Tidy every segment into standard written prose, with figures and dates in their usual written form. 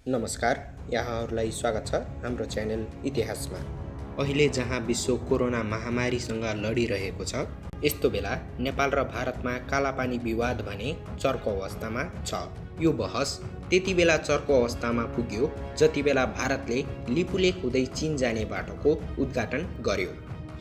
नमस्कार, यहाँहरूलाई स्वागत छ हाम्रो च्यानल इतिहासमा। अहिले जहाँ विश्व कोरोना महामारीसँग लडिरहेको छ, यस्तो बेला नेपाल र भारतमा कालापानी विवाद भने चर्को अवस्थामा छ। यो बहस त्यति बेला चर्को अवस्थामा पुग्यो जति बेला भारतले लिपुलेख हुँदै चीन जाने बाटोको उद्घाटन गर्यो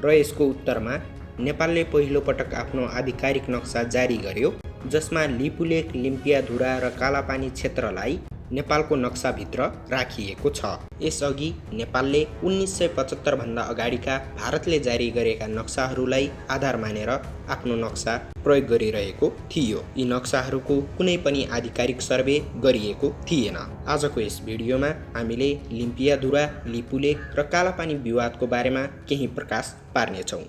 र यसको उत्तरमा नेपालले पहिलो पटक आफ्नो आधिकारिक नक्सा जारी गर्यो, जसमा लिपुलेख, लिम्पियाधुरा र कालापानी क्षेत्रलाई नेपालको नक्साभित्र राखिएको छ। यसअघि नेपालले 1975 भन्दा अगाडिका भारतले जारी गरेका नक्साहरूलाई आधार मानेर आफ्नो नक्सा प्रयोग गरिरहेको थियो। यी नक्साहरूको कुनै पनि आधिकारिक सर्वे गरिएको थिएन। आजको यस भिडियोमा हामीले लिम्पियाधुरा, लिपुलेख र कालापानी विवादको बारेमा केही प्रकाश पार्नेछौँ।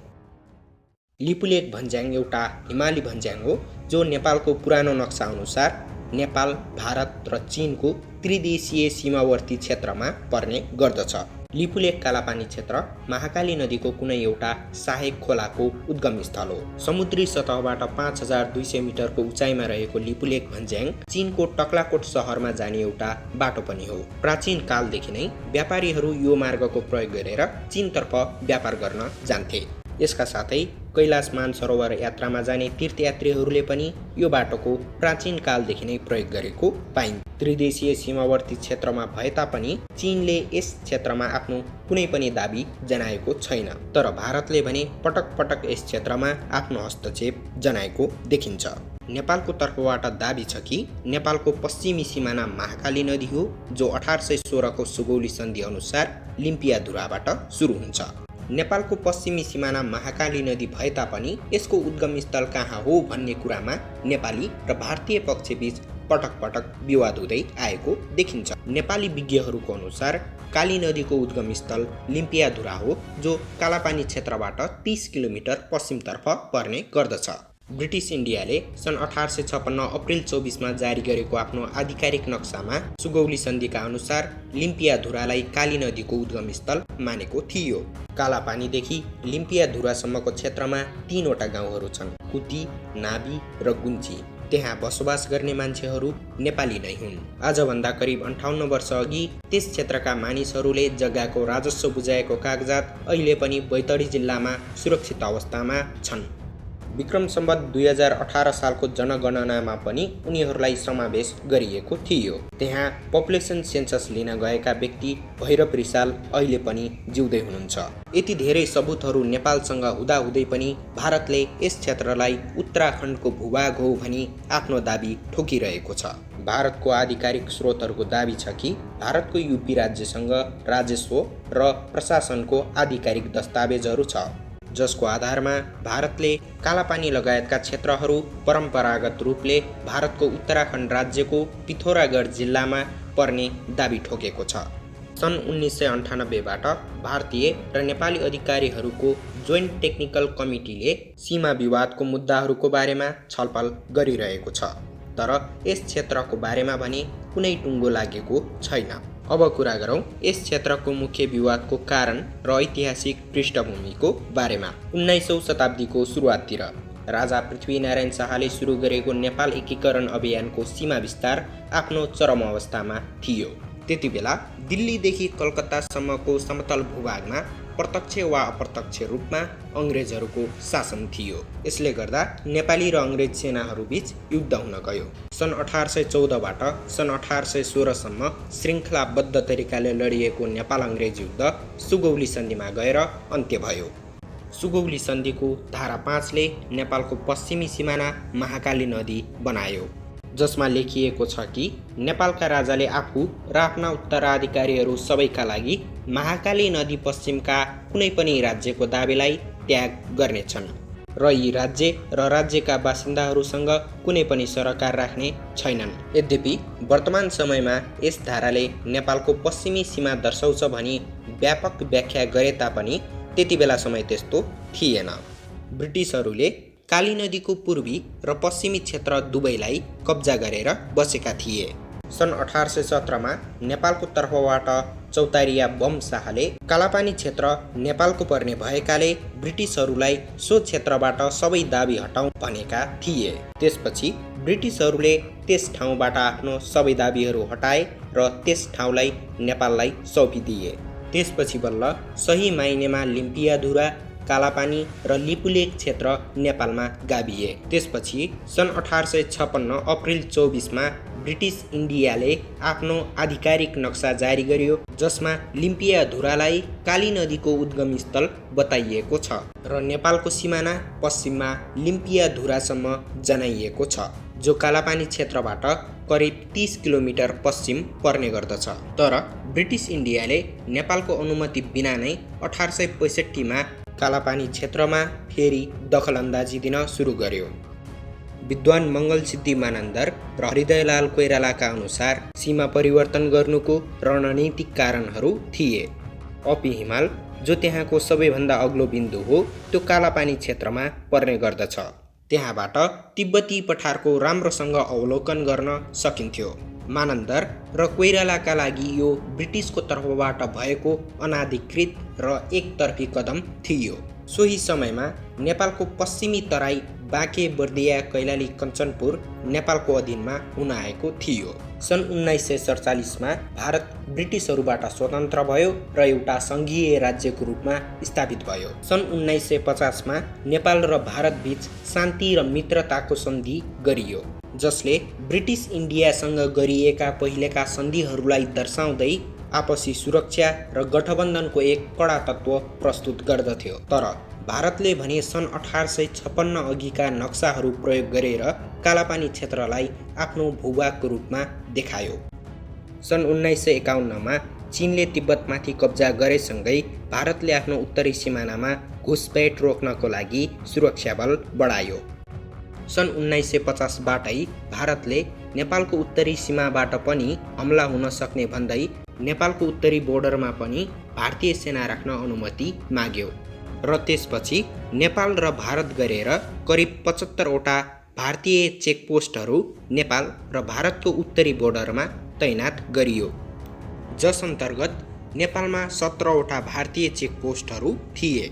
लिपुलेख भन्ज्याङ एउटा हिमाली भन्ज्याङ हो जो नेपालको पुरानो नक्सा अनुसार नेपाल, भारत र चीनको त्रिदेशीय सीमावर्ती क्षेत्रमा पर्ने गर्दछ। लिपुलेख कालापानी क्षेत्र महाकाली नदीको कुनै एउटा सहायक खोलाको उद्गम स्थल हो। समुद्री सतहबाट 5200 मिटरको उचाइमा रहेको लिपुलेख भन्ज्याङ चीनको टक्लाकोट शहरमा जाने एउटा बाटो पनि हो। प्राचीन कालदेखि नै व्यापारीहरू यो मार्गको प्रयोग गरेर चीनतर्फ व्यापार गर्न जान्थे। यसका साथै कैलाश मानसरोवर यात्रामा जाने तीर्थयात्रीहरूले पनि यो बाटोको प्राचीन कालदेखि नै प्रयोग गरेको पाइन्छ। त्रिदेशीय सीमावर्ती क्षेत्रमा भए तापनि चीनले यस क्षेत्रमा आफ्नो कुनै पनि दाबी जनाएको छैन, तर भारतले भने पटक पटक यस क्षेत्रमा आफ्नो हस्तक्षेप जनाएको देखिन्छ। नेपालको तर्फबाट दाबी छ कि नेपालको पश्चिमी सिमाना महाकाली नदी हो, जो 1816 को सुगौली सन्धि अनुसार लिम्पियाधुराबाट सुरु हुन्छ। नेपालको पश्चिमी सिमाना महाकाली नदी भए तापनि यसको उद्गम स्थल कहाँ हो भन्ने कुरामा नेपाली र भारतीय पक्षबीच पटक पटक विवाद हुँदै आएको देखिन्छ। नेपाली विज्ञहरूको अनुसार काली नदीको उद्गम स्थल लिम्पियाधुरा हो, जो कालापानी क्षेत्रबाट 30 किलोमिटर पश्चिमतर्फ पर्ने गर्दछ। ब्रिटिस इन्डियाले सन् 1856 अप्रिल 24 जारी गरेको आफ्नो आधिकारिक नक्सामा सुगौली सन्धिका अनुसार लिम्पियाधुरालाई काली नदीको उद्गम स्थल मानेको थियो। कालापानीदेखि लिम्पियाधुरासम्मको क्षेत्रमा 3 वटा गाउँहरू छन्: कुती, नाबी र गुन्ची। त्यहाँ बसोबास गर्ने मान्छेहरू नेपाली नै हुन्। आजभन्दा करिब 58 वर्ष अघि त्यस क्षेत्रका मानिसहरूले जग्गाको राजस्व बुझाएको कागजात अहिले पनि बैतडी जिल्लामा सुरक्षित अवस्थामा छन्। विक्रम सम्वत 2018 सालको जनगणनामा पनि उनीहरूलाई समावेश गरिएको थियो। त्यहाँ पपुलेसन सेन्सस लिन गएका व्यक्ति भैरव रिसाल अहिले पनि जिउँदै हुनुहुन्छ। यति धेरै सबुतहरू नेपालसँग हुँदाहुँदै पनि भारतले यस क्षेत्रलाई उत्तराखण्डको भूभाग हो भनी आफ्नो दाबी ठोकिरहेको छ। भारतको आधिकारिक स्रोतहरूको दाबी छ कि भारतको यूपी राज्यसँग राजस्व र प्रशासनको आधिकारिक दस्तावेजहरू छ, जसको आधारमा भारतले कालापानी लगायतका क्षेत्रहरू परम्परागत रूपले भारतको उत्तराखण्ड राज्यको पिथौरागढ जिल्लामा पर्ने दाबी ठोकेको छ। सन् 1998बाट भारतीय र नेपाली अधिकारीहरूको जोइन्ट टेक्निकल कमिटीले सीमा विवादको मुद्दाहरूको बारेमा छलफल गरिरहेको छ, तर यस क्षेत्रको बारेमा भने कुनै टुङ्गो लागेको छैन। अब कुरा गरौँ यस क्षेत्रको मुख्य विवादको कारण र ऐतिहासिक पृष्ठभूमिको बारेमा। 19औं शताब्दीको सुरुवाततिर राजा पृथ्वीनारायण शाहले सुरु गरेको नेपाल एकीकरण अभियानको सीमा विस्तार आफ्नो चरम अवस्थामा थियो। त्यति बेला दिल्लीदेखि कलकत्तासम्मको समतल भूभागमा प्रत्यक्ष वा अप्रत्यक्ष रूपमा अङ्ग्रेजहरूको शासन थियो। यसले गर्दा नेपाली र अङ्ग्रेज सेनाहरूबीच युद्ध हुन गयो। सन् 1814बाट सन् 1816 सम्म श्रृङ्खलाबद्ध तरिकाले लडिएको नेपाल अङ्ग्रेज युद्ध सुगौली सन्धिमा गएर अन्त्य भयो। सुगौली सन्धिको धारा 5ले नेपालको पश्चिमी सिमाना महाकाली नदी बनायो, जसमा लेखिएको छ कि नेपालका राजाले आफू र आफ्ना उत्तराधिकारीहरू सबैका लागि महाकाली नदी पश्चिमका कुनै पनि राज्यको दाबीलाई त्याग गर्नेछन् र यी राज्य र राज्यका बासिन्दाहरूसँग कुनै पनि सरोकार राख्ने छैनन्। यद्यपि वर्तमान समयमा यस धाराले नेपालको पश्चिमी सीमा दर्शाउँछ भनी व्यापक व्याख्या गरे तापनि त्यति बेला समय त्यस्तो थिएन। ब्रिटिसहरूले काली नदीको पूर्वी र पश्चिमी क्षेत्र दुवैलाई कब्जा गरेर बसेका थिए। सन् 1817मा नेपालको तर्फबाट चौतारिया बम शाहले कालापानी क्षेत्र नेपालको पर्ने भएकाले ब्रिटिसहरूलाई सो क्षेत्रबाट सबै दाबी हटाउँ भनेका थिए। त्यसपछि ब्रिटिसहरूले त्यस ठाउँबाट आफ्नो सबै दाबीहरू हटाए र त्यस ठाउँलाई नेपाललाई सुम्पिदिए। त्यसपछि बल्ल सही माइनेमा लिम्पियाधुरा, कालापानी र लिपुलेक क्षेत्र नेपालमा गाभिए। त्यसपछि सन् 1856 अप्रिल 24मा ब्रिटिस इन्डियाले आफ्नो आधिकारिक नक्सा जारी गर्यो, जसमा लिम्पियाधुरालाई काली नदीको उद्गम स्थल बताइएको छ र नेपालको सिमाना पश्चिममा लिम्पियाधुरासम्म जनाइएको छ, जो कालापानी क्षेत्रबाट करिब 30 किलोमिटर पश्चिम पर्ने गर्दछ। तर ब्रिटिस इन्डियाले नेपालको अनुमति बिना नै 1865मा कालापानी क्षेत्रमा फेरि दखलन्दाजी दिन सुरु गर्यो। विद्वान मङ्गलसिद्धि मानन्दर र हृदयलाल कोइरालाका अनुसार सीमा परिवर्तन गर्नुको रणनीतिक कारणहरू थिए। अपी हिमाल, जो त्यहाँको सबैभन्दा अग्लो बिन्दु हो, त्यो कालापानी क्षेत्रमा पर्ने गर्दछ। त्यहाँबाट तिब्बती पठारको राम्रोसँग अवलोकन गर्न सकिन्थ्यो। मानन्दर र कोइरालाका लागि यो ब्रिटिसको तर्फबाट भएको अनाधिकृत र एकतर्फी कदम थियो। सोही समयमा नेपालको पश्चिमी तराई बाँके बर्दिया कैलाली कञ्चनपुर नेपालको अधीनमा हुन आएको थियो। सन् 1947मा भारत ब्रिटिसहरूबाट स्वतन्त्र भयो र एउटा सङ्घीय राज्यको रूपमा स्थापित भयो। सन् 1950मा नेपाल र भारत बीच शान्ति र मित्रताको सन्धि गरियो, जसले ब्रिटिस इन्डियासँग गरिएका पहिलेका सन्धिहरूलाई दर्शाउँदै आपसी सुरक्षा र गठबन्धनको एक कडा तत्त्व प्रस्तुत गर्दथ्यो। तर भारतले भने सन् 1856 अघिका नक्साहरू प्रयोग गरेर कालापानी क्षेत्रलाई आफ्नो भूभागको रूपमा देखायो। सन् 1951मा चीनले तिब्बतमाथि कब्जा गरेसँगै भारतले आफ्नो उत्तरी सिमानामा घुसपैठ रोक्नको लागि सुरक्षा बल बढायो। सन् 1950बाटै भारतले नेपालको उत्तरी सीमाबाट पनि हमला हुन सक्ने भन्दै नेपालको उत्तरी बोर्डरमा पनि भारतीय सेना राख्न अनुमति माग्यो र त्यसपछि नेपाल र भारत गरेर करिब 75वटा भारतीय चेकपोस्टहरू नेपाल र भारतको उत्तरी बोर्डरमा तैनात गरियो, जस अन्तर्गत नेपालमा 17वटा भारतीय चेकपोस्टहरू थिए।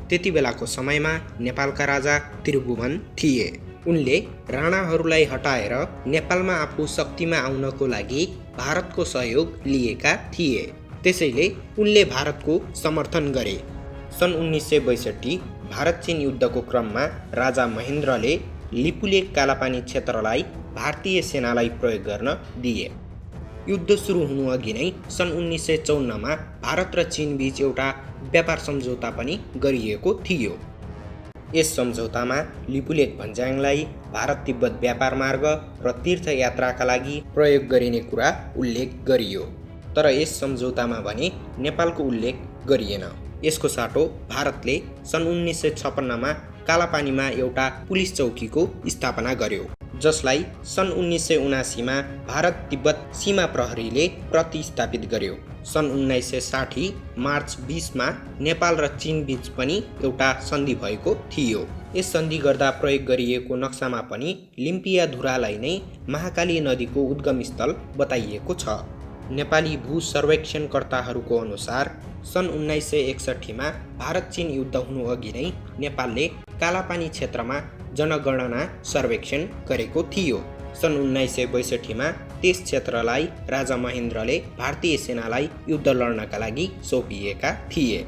त्यति बेलाको समयमा नेपालका राजा त्रिभुवन थिए। उनले राणाहरूलाई हटाएर नेपालमा आफू शक्तिमा आउनको लागि भारतको सहयोग लिएका थिए। त्यसैले उनले भारतको समर्थन गरे। सन् 1962 भारत चीन युद्धको क्रममा राजा महेन्द्रले लिपुलेक कालापानी क्षेत्रलाई भारतीय सेनालाई प्रयोग गर्न दिए। युद्ध सुरु हुनु अघि नै सन् 1954मा भारत र चीन बीच एउटा व्यापार सम्झौता पनि गरिएको थियो। यस सम्झौतामा लिपुलेक भन्ज्याङलाई भारत तिब्बत व्यापार मार्ग र तीर्थयात्राका लागि प्रयोग गरिने कुरा उल्लेख गरियो। तर यस सम्झौतामा भने नेपालको उल्लेख गरिएन। यसको साटो भारतले सन् 1956मा कालापानीमा एउटा पुलिस चौकीको स्थापना गर्यो, जसलाई सन् 1979मा भारत तिब्बत सीमा प्रहरीले प्रतिस्थापित गर्यो। सन् 1960 मार्च 20मा नेपाल र चीन बीच पनि एउटा सन्धि भएको थियो। यस सन्धि गर्दा प्रयोग गरिएको नक्सामा पनि लिम्पियाधुरालाई नै महाकाली नदीको उद्गम स्थल बताइएको छ। नेपाली भू सर्वेक्षणकर्ताहरूको अनुसार सन् 1961मा भारत चीन युद्ध हुनु अघि नै नेपालले कालापानी क्षेत्रमा जनगणना सर्वेक्षण गरेको थियो। सन् 1962मा त्यस क्षेत्रलाई राजा महेन्द्रले भारतीय सेनालाई युद्ध लड्नका लागि सुम्पिएका थिए।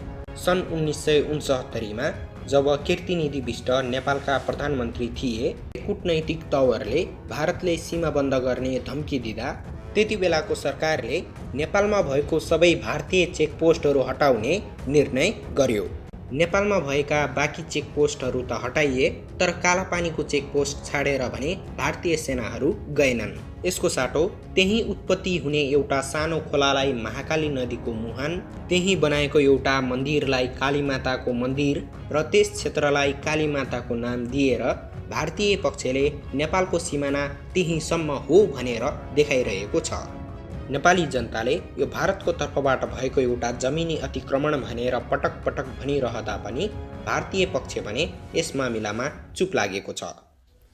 सन् 1969मा जब कीर्तिनिधि बिष्ट नेपालका प्रधानमन्त्री थिए, कूटनैतिक तवरले भारतले सीमा बन्द गर्ने धम्की दिँदा त्यति बेलाको सरकारले नेपालमा भएको सबै भारतीय चेकपोस्टहरू हटाउने निर्णय गर्यो। नेपालमा भएका बाँकी चेकपोस्टहरू त हटाइए, तर कालापानीको चेकपोस्ट छाडेर भने भारतीय सेनाहरू गएनन्। यसको साटो त्यही उत्पत्ति हुने एउटा सानो खोलालाई महाकाली नदीको मुहान, त्यही बनाएको एउटा मन्दिरलाई कालीमाताको मन्दिर र त्यस क्षेत्रलाई कालीमाताको नाम दिएर भारतीय पक्षले नेपालको सिमाना त्यहीसम्म हो भनेर देखाइरहेको छ। नेपाली जनताले यो भारतको तर्फबाट भएको एउटा जमिनी अतिक्रमण भनेर पटक पटक भनिरहँदा पनि भारतीय पक्ष भने यस मामिलामा चुप लागेको छ।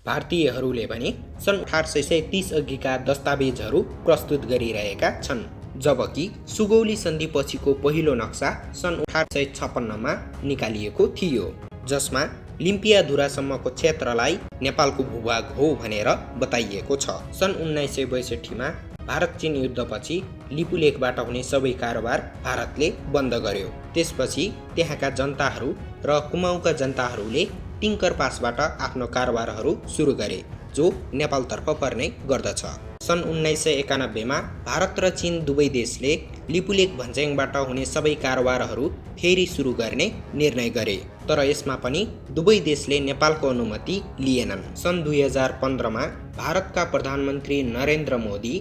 भारतीयहरूले भने सन् 1830 अघिका दस्तावेजहरू प्रस्तुत गरिरहेका छन्, जबकि सुगौली सन्धि पछिको पहिलो नक्सा सन् 1856मा निकालिएको थियो, जसमा लिम्पियाधुरासम्मको क्षेत्रलाई नेपालको भूभाग हो भनेर बताइएको छ। सन् 1962मा भारत चीन युद्धपछि लिपुलेखबाट हुने सबै कारोबार भारतले बन्द गर्यो। त्यसपछि त्यहाँका जनताहरू र कुमाउँका जनताहरूले टिङ्कर पासबाट आफ्नो कारोबारहरू सुरु गरे, जो नेपालतर्फ पर्ने गर्दछ। सन् 1991मा भारत र चीन दुवै देशले लिपुलेख भञ्ज्याङबाट हुने सबै कारोबारहरू फेरि सुरु गर्ने निर्णय गरे, तर यसमा पनि दुवै देशले नेपालको अनुमति लिएनन्। सन् 2015मा भारतका प्रधानमन्त्री नरेन्द्र मोदी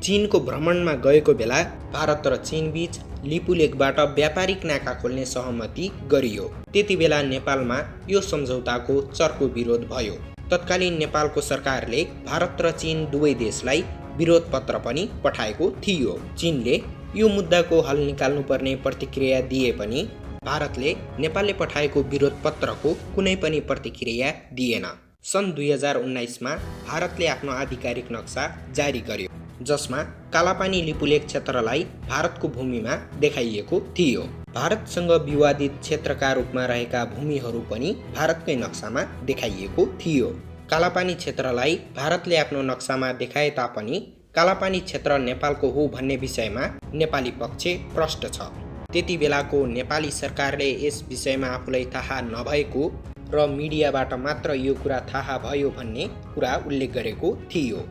चीनको भ्रमणमा गएको बेला भारत र चीन बीच लिपुलेखबाट व्यापारिक नाका खोल्ने सहमति गरियो। त्यति बेला नेपालमा यो सम्झौताको चर्को विरोध भयो। तत्कालीन नेपालको सरकारले भारत र चीन दुवै देशलाई विरोध पत्र पनि पठाएको थियो। चीनले यो मुद्दाको हल निकाल्नुपर्ने प्रतिक्रिया दिए पनि भारतले नेपालले पठाएको विरोध पत्रको कुनै पनि प्रतिक्रिया दिएन। सन् 2019मा भारतले आफ्नो आधिकारिक नक्सा जारी गर्यो, जसमा कालापानी लिपुलेख क्षेत्रलाई भारतको भूमिमा देखाइएको थियो। भारतसँग विवादित क्षेत्रका रूपमा रहेका भूमिहरू पनि भारतकै नक्सामा देखाइएको थियो। कालापानी क्षेत्रलाई भारतले आफ्नो नक्सामा देखाए तापनि कालापानी क्षेत्र नेपालको हो भन्ने विषयमा नेपाली पक्ष प्रष्ट छ। त्यति बेलाको नेपाली सरकारले यस विषयमा आफूलाई थाहा नभएको र मिडियाबाट मात्र यो कुरा थाहा भयो भन्ने कुरा उल्लेख गरेको थियो।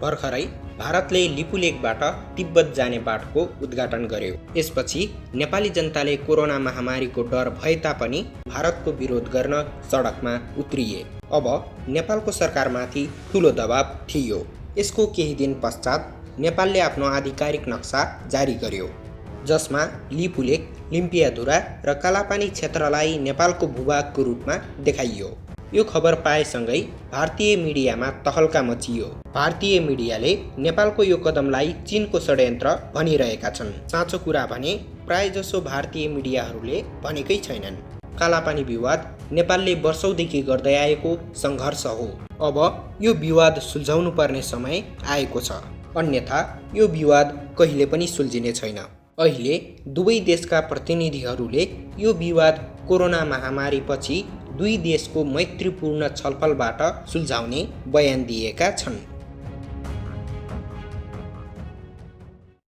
भर्खरै भारतले लिपुलेखबाट तिब्बत जाने बाटोको उद्घाटन गर्यो। यसपछि नेपाली जनताले कोरोना महामारीको डर भए तापनि भारतको विरोध गर्न सडकमा उत्रिए। अब नेपालको सरकारमाथि ठुलो दबाब थियो। यसको केही दिन पश्चात नेपालले आफ्नो आधिकारिक नक्सा जारी गर्यो, जसमा लिपुलेख, लिम्पियाधुरा र कालापानी क्षेत्रलाई नेपालको भूभागको रूपमा देखाइयो। यो खबर पाएसँगै भारतीय मिडियामा तहल्का मचियो। भारतीय मिडियाले नेपालको यो कदमलाई चीनको षड्यन्त्र भनिरहेका छन्। साँचो कुरा भने प्रायजसो भारतीय मिडियाहरूले भनेकै छैनन्। कालापानी विवाद नेपालले वर्षौंदेखि गर्दै आएको सङ्घर्ष हो। अब यो विवाद सुल्झाउनु पर्ने समय आएको छ, अन्यथा यो विवाद कहिले पनि सुल्झिने छैन। अहिले दुवै देशका प्रतिनिधिहरूले यो विवाद कोरोना महामारीपछि दुई देशको मैत्रीपूर्ण छलफलबाट सुल्झाउने बयान दिएका छन्।